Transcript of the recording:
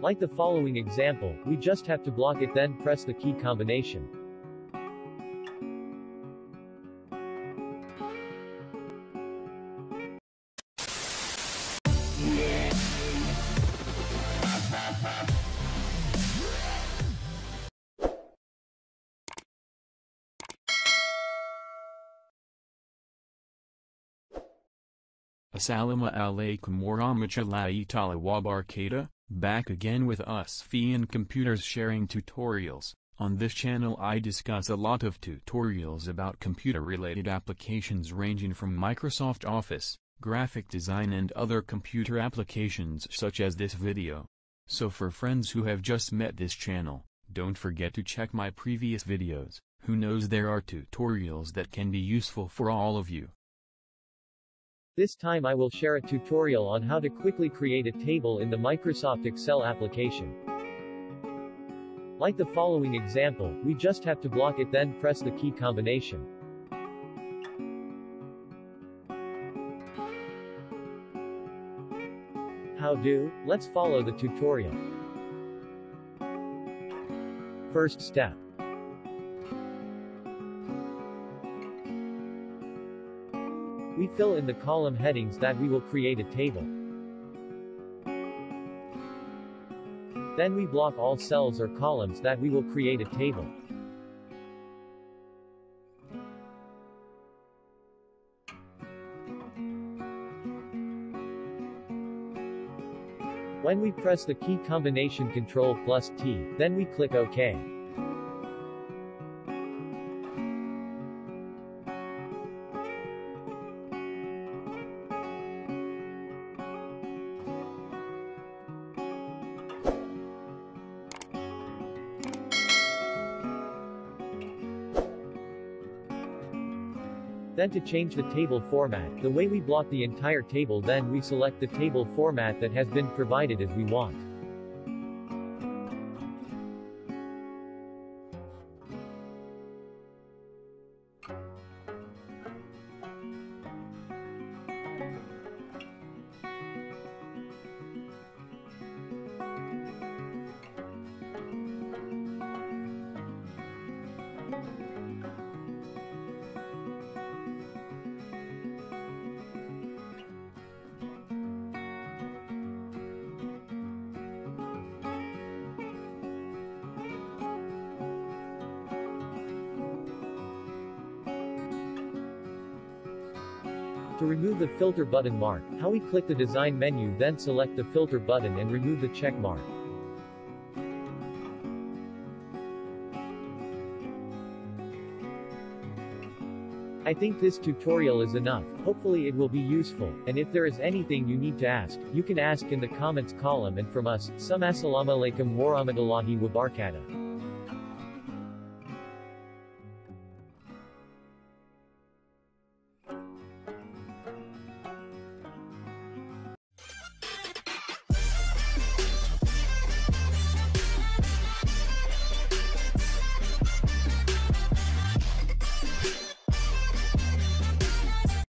Like the following example, we just have to block it then press the key combination. Assalamu alaikum warahmatullahi ta'ala wabarakatuh, back again with us Fian Computers sharing tutorials. On this channel I discuss a lot of tutorials about computer-related applications ranging from Microsoft Office, graphic design and other computer applications such as this video. So for friends who have just met this channel, don't forget to check my previous videos, who knows there are tutorials that can be useful for all of you. This time I will share a tutorial on how to quickly create a table in the Microsoft Excel application. Like the following example, we just have to block it then press the key combination. How do? Let's follow the tutorial. First step. We fill in the column headings that we will create a table. Then we block all cells or columns that we will create a table. When we press the key combination Ctrl+T, then we click OK. Then to change the table format, the way we block the entire table then we select the table format that has been provided as we want. To remove the filter button mark, how we click the design menu then select the filter button and remove the check mark. I think this tutorial is enough, hopefully it will be useful, and if there is anything you need to ask, you can ask in the comments column and from us, Assalamu alaikum warahmatullahi wabarakatuh.